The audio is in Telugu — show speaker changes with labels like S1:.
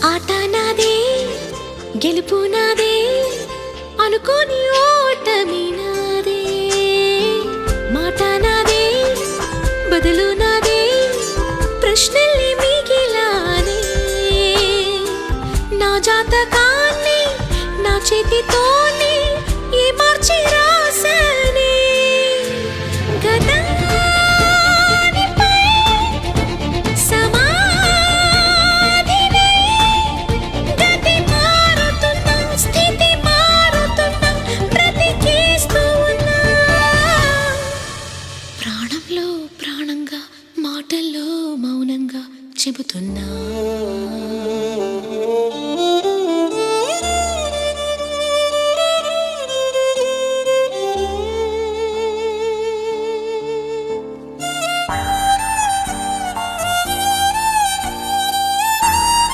S1: ఆట నాదే గెలుపు నాదే అనుకోని ఓటమి నాదే మాట నాదే బదులు నాదే ప్రశ్నల్ని మిగిలానే నా జాతకాన్ని నా చేతితోనే ఏ మార్చిరా